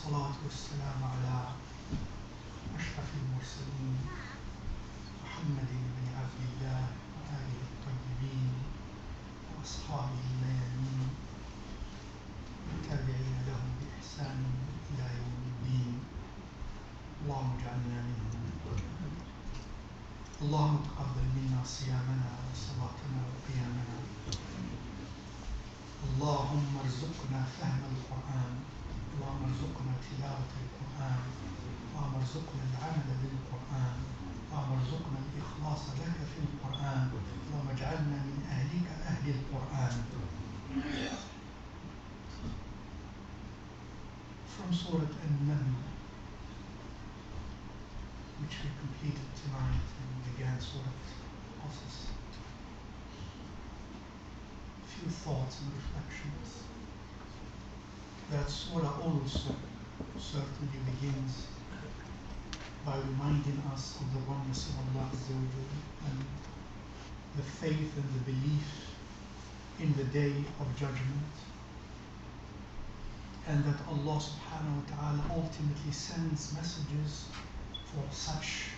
والصلاة والسلام على أشرف المرسلين محمد بن عبد الله وآله الطيبين وأصحابه الميامين والتابعين لهم بإحسان إلى يوم الدين. اللهم اجعلنا منهم. اللهم تقبل منا صيامنا وصلاتنا وقيامنا. اللهم ارزقنا فهم القرآن. اللهم ارزقنا تلاوة القرآن. اللهم ارزقنا العمل بالقرآن. اللهم ارزقنا الإخلاص لك في القرآن. اللهم اجعلنا من أهلك أهل القرآن. From Surat An-Naml, which we completed tonight and began Surat Qasas. Few thoughts and reflections. That surah also certainly begins by reminding us of the oneness of Allah Azza wa Jalla and the faith and the belief in the day of judgment, and that Allah subhanahu wa ta'ala ultimately sends messages for such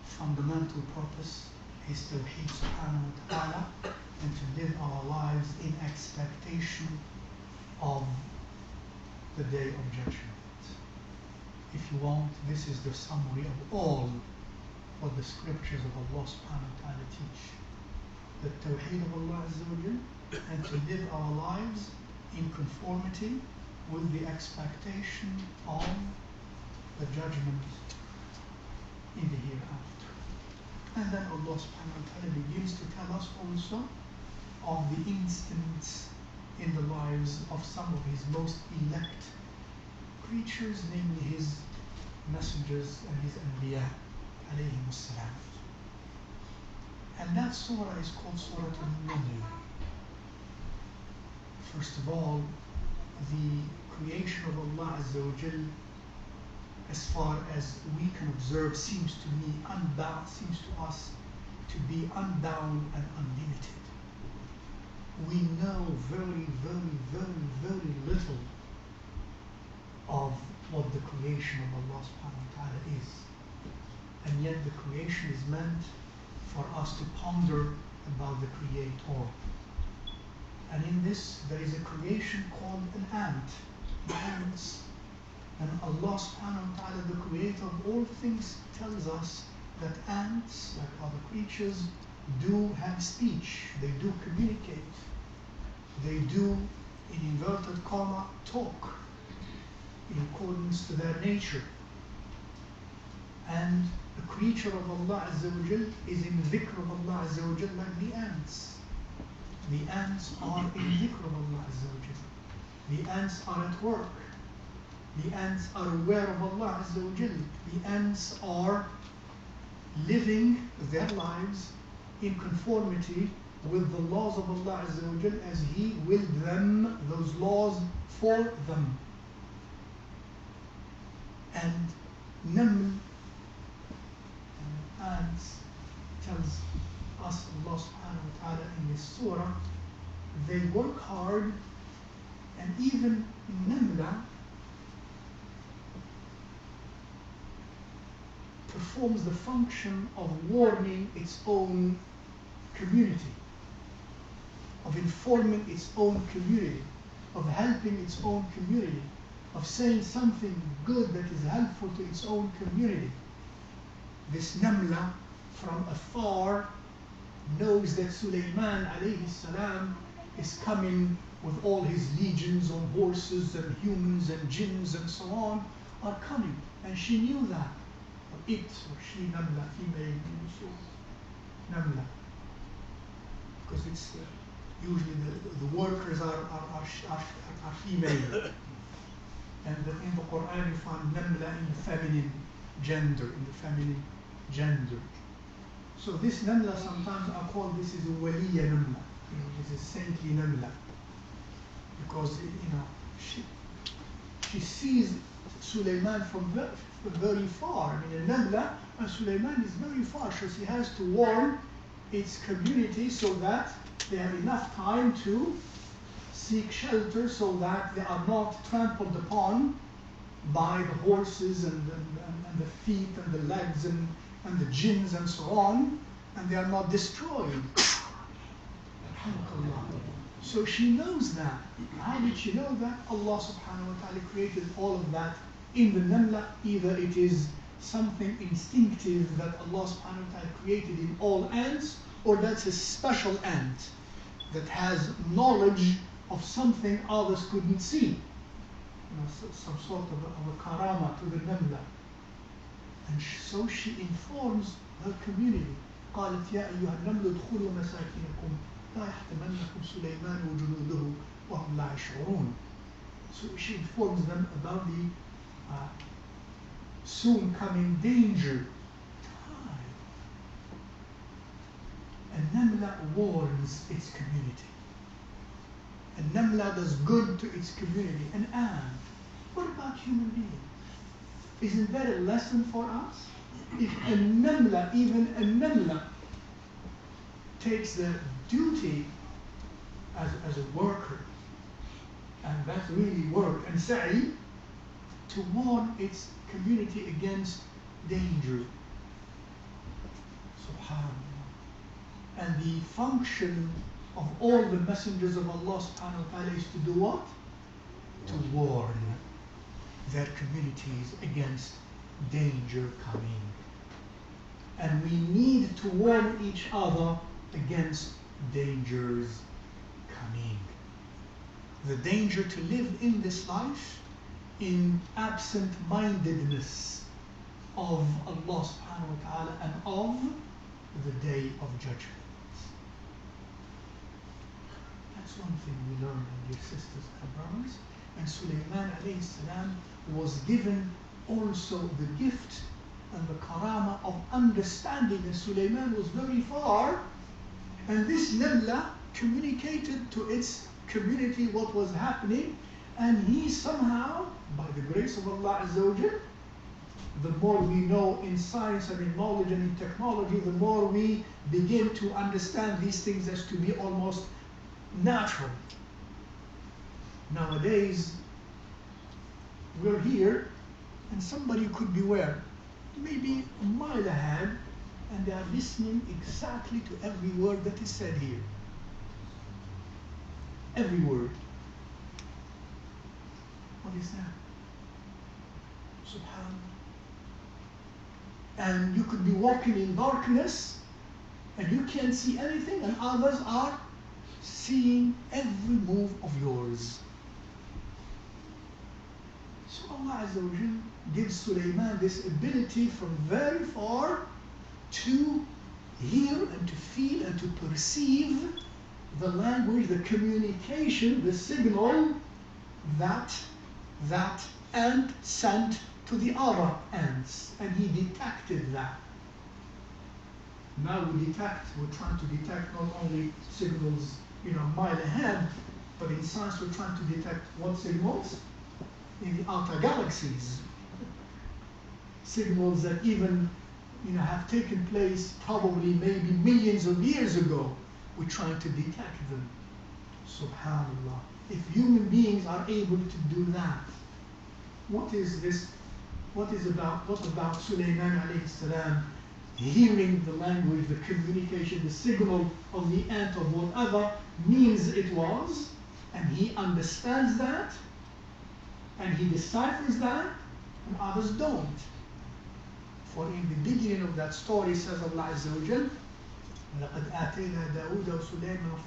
fundamental purpose, His Tawheed subhanahu wa ta'ala, and to live our lives in expectation of the day of judgment. If you want, this is the summary of all what the scriptures of Allah subhanahu wa ta'ala teach. The Tawheed of Allah Azza wa Jal, and to live our lives in conformity with the expectation of the judgment in the hereafter. And then Allah subhanahu wa ta'ala begins to tell us also of the instance in the lives of some of His most elect creatures, namely His messengers and His Anbiya alayhimus salam. And that surah is called Surat An-Naml. First of all, the creation of Allah Azza wa Jal, as far as we can observe, seems to us to be unbound and unlimited. We know very, very, very, very little of what the creation of Allah subhanahu wa ta'ala is. And yet the creation is meant for us to ponder about the Creator. And in this, there is a creation called an ant. Ants. And Allah subhanahu wa ta'ala, the creator of all things, tells us that ants, like other creatures, do have speech. They do communicate. They do, in inverted comma, talk in accordance to their nature. And a creature of Allah Azza wa Jal is in dhikr of Allah Azza wa Jal like the ants. The ants are in dhikr of Allah Azza wa Jal. The ants are at work. The ants are aware of Allah Azza wa Jal. The ants are living their lives in conformity with the laws of Allah Azza wa Jal as He willed them, those laws for them. And Naml, ants, tells us Allah subhanahu wa ta'ala in this surah, they work hard, and even Namla performs the function of warning its own community, of informing its own community, of helping its own community, of saying something good that is helpful to its own community. This Namla from afar knows that Sulaiman alayhi salam is coming with all his legions on horses, and humans and jinns and so on are coming. And she knew that. Or it, or she, Namla, female, so Namla. Because it's usually the workers are female. And in the Qur'an you find Namla in the feminine gender, So this Namla sometimes are called, this is a Waliya Namla, this is saintly Namla, because she sees Sulaiman from very far. I mean, a Namla and Sulaiman is very far, so she has to warn its community so that they have enough time to seek shelter, so that they are not trampled upon by the horses and the feet and the legs and the jinns and so on, and they are not destroyed. So she knows that. How did she know that? Allah subhanahu wa ta'ala created all of that in the namla. Either it is something instinctive that Allah subhanahu wa ta'ala created in all ants, or that's a special ant that has knowledge of something others couldn't see. Some sort of a karama to the namla. And so she informs her community. قالت يا أيها النمل ادخلوا مساكنكم لا يحطمنكم سليمان وجنوده وهم لا يشعرون. So she informs them about the soon coming danger. And Namla warns its community. And Namla does good to its community. And what about human beings? Isn't that a lesson for us? If a Namla, even a Namla, takes the duty as a worker, and that's really work and sa'i, to warn its community against danger. Subhanallah. And the function of all the messengers of Allah subhanahu wa ta'ala is to do what? To warn their communities against danger coming. And we need to warn each other against dangers coming. The danger to live in this life in absent-mindedness of Allah subhanahu wa ta'ala and of the day of judgment. That's one thing we learn, dear sisters and brothers. And Sulaiman alayhi salam was given also the gift and the karama of understanding. And Sulaiman was very far, and this Namla communicated to its community what was happening, and he somehow, by the grace of Allah Azza wa Jal, the more we know in science and in knowledge and in technology, the more we begin to understand these things as to be almost natural. Nowadays, we're here, and somebody could be where? Maybe a mile ahead, and they are listening exactly to every word that is said here. Every word. What is that? Subhanallah. And you could be walking in darkness, and you can't see anything, and others are seeing every move of yours. So Allah Azza wa Jal gives Sulaiman this ability from very far to hear and to feel and to perceive the language, the communication, the signal that that ant sent to the other ants, and he detected that. Now we're trying to detect not only signals, a mile ahead, but in science we're trying to detect what signals? In the outer galaxies. Signals that even, have taken place probably maybe millions of years ago. We're trying to detect them. Subhanallah. If human beings are able to do that, what is this? What about Sulaiman alayhi salam hearing the language, the communication, the signal of the ant of whatever means it was, and he understands that, and he deciphers that, and others don't. For in the beginning of that story says Allah Azza wa Jal, وَلَقَدْ آتَيْنَا دَاوُودَ وَسُلَيْمَانَ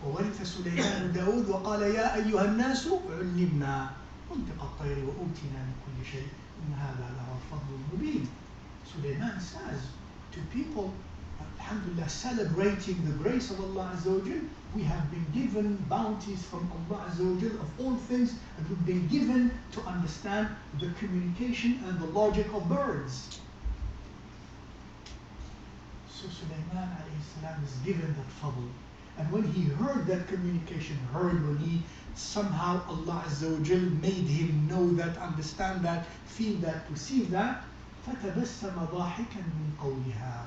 وَوَرِثَ سُلَيْمَانُ دَاوُودَ وَقَالَ يَا أَيُّهَا النَّاسُ عُلِّمْنَا مَنطِقَ الطَّيْرِ وَأُوتِينَا مِنْ كُلِّ شَيْءٍ إِنَّ هَذَا لَهُوَ الْفَضْلُ الْمُبِينُ. Sulaiman says to people, alhamdulillah, celebrating the grace of Allah Azza wa Jal, we have been given bounties from Allah Azza wa Jal of all things, and we've been given to understand the communication and the logic of birds. So Sulaiman alayhi salam is given that fadl. And when he heard that communication, when he somehow Allah Azza wa Jal made him know that, understand that, feel that, perceive that, فَتَبَسَّمَ ضَاحِكًا مِنْ قَوْلِهَا.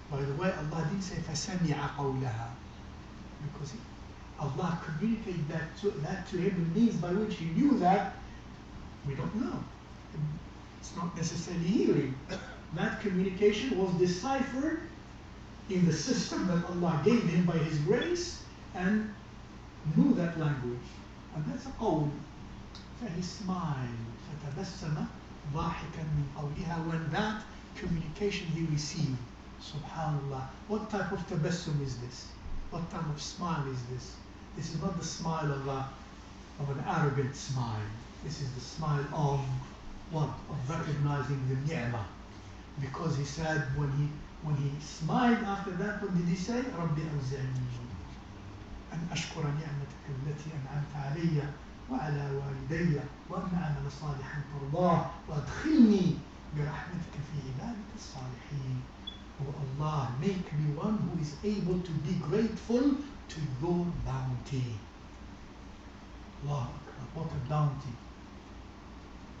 By the way, Allah didn't say فَسَمِعَ قَوْلَهَا, because Allah communicated that to him in means by which he knew that, we don't know. It's not necessarily hearing. That communication was deciphered in the system that Allah gave him by His grace and knew that language. And that's a qawl. فhe smiled. فتبسم ضاحكا من قولها. When that communication he received, subhanallah, what type of tabassum is this? What type of smile is this? This is not the smile of an arrogant smile. This is the smile of what? Of recognizing the ni'mah. Because he said when he smiled after that, what did he say? رَبِّ أَوْزِعْنِي أَنْ أَشْكُرَ نِعْمَتَكَ الَّتِي أَنْعَمْتَ عَلَيَّ وَعَلَى وَالِدَيَّ وَأَنْ أَعْمَلَ صَالِحًا تَرْضَاهُ وَأَدْخِلْنِي بِرَحْمَتِكَ فِي عِبَادِكَ الصَّالِحِينَ. Oh Allah, make me one who is able to be grateful to your bounty. Allah Akbar, what a bounty.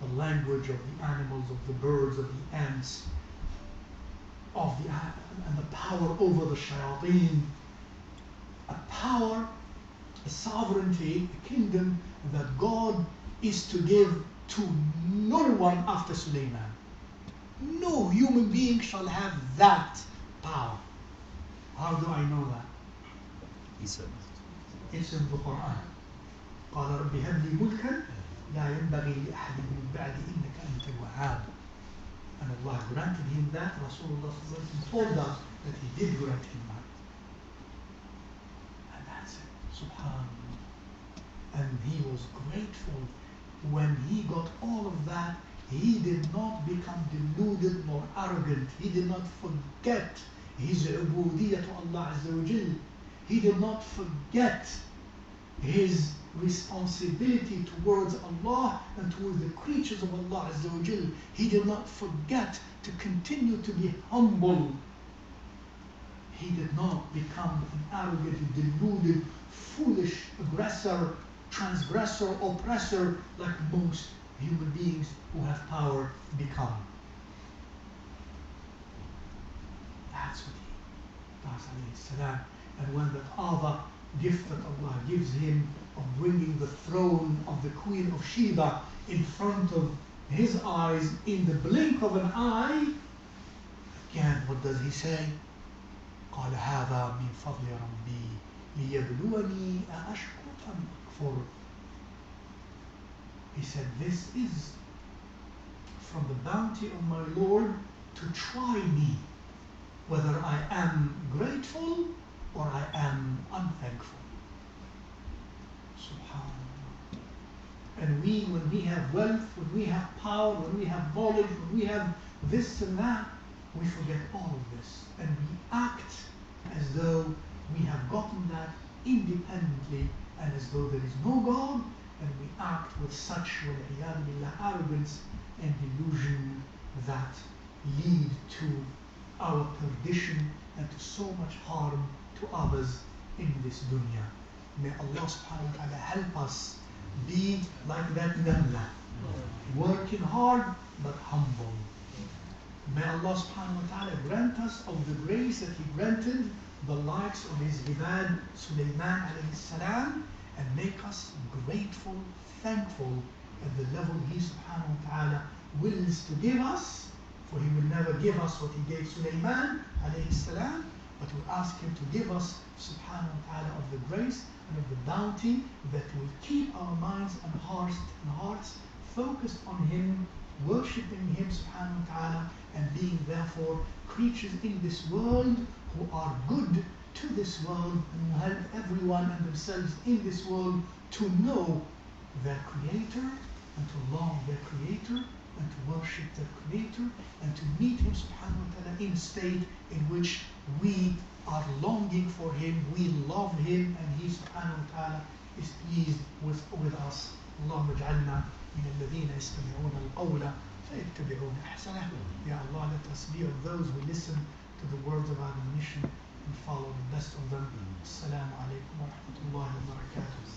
The language of the animals, of the birds, of the ants, and the power over the shayateen, a power, a sovereignty, a kingdom that God is to give to no one after Sulaiman. No human being shall have that power. How do I know that? He said. It's in the Qur'an. قال رب هب لي ملكا لا ينبغي لأحد من بعدي إنك أنت الوهاب. And Allah granted him that. Rasulullah told us that He did grant him that. And that's it. Subhanallah. And he was grateful. When he got all of that, he did not become deluded nor arrogant. He did not forget his ubudiyyah to Allah Azza wa Jal. He did not forget his responsibility towards Allah and towards the creatures of Allah Azza wa Jal. He did not forget to continue to be humble. He did not become an arrogant, deluded, foolish aggressor, transgressor, oppressor like most human beings who have power become. That's what he does, alayhi salam. And when that other gift that Allah gives him of bringing the throne of the Queen of Sheba in front of his eyes in the blink of an eye, again, what does he say? قال هذا من فضل ربي ليبلوني أأشكر أم أكفر. He said, this is from the bounty of my Lord to try me, whether I am grateful or I am unthankful. Subhanallah. And when we have wealth, when we have power, when we have knowledge, when we have this and that, we forget all of this. And we act as though we have gotten that independently and as though there is no God, and we act with such arrogance and delusion that lead to our perdition and to so much harm to others in this dunya. May Allah subhanahu wa ta'ala help us be like that namla, working hard but humble. May Allah subhanahu wa ta'ala grant us of the grace that He granted the likes of His ibad Sulaiman alayhi salam, and make us grateful, thankful at the level He subhanahu wa ta'ala wills to give us, for He will never give us what He gave Sulaiman alayhi salam, but we ask Him to give us subhanahu wa ta'ala of the grace and of the bounty that will keep our minds and hearts focused on Him, worshipping Him subhanahu wa ta'ala, and being therefore creatures in this world who are good to this world and who help everyone and themselves in this world to know their Creator and to love their Creator and to worship their Creator and to meet Him subhanahu wa ta'ala in a state in which we are longing for Him, we love Him, and He subhanahu wa ta'ala is pleased with us. Allahumma ij'alna min alladhina yastami'una al-qawla fayattabi'una ahsanah. Ya Allah, let us be of those who listen to the words of admonition and follow the best of them. Assalamu alaikum wa rahmatullahi wa barakatuh.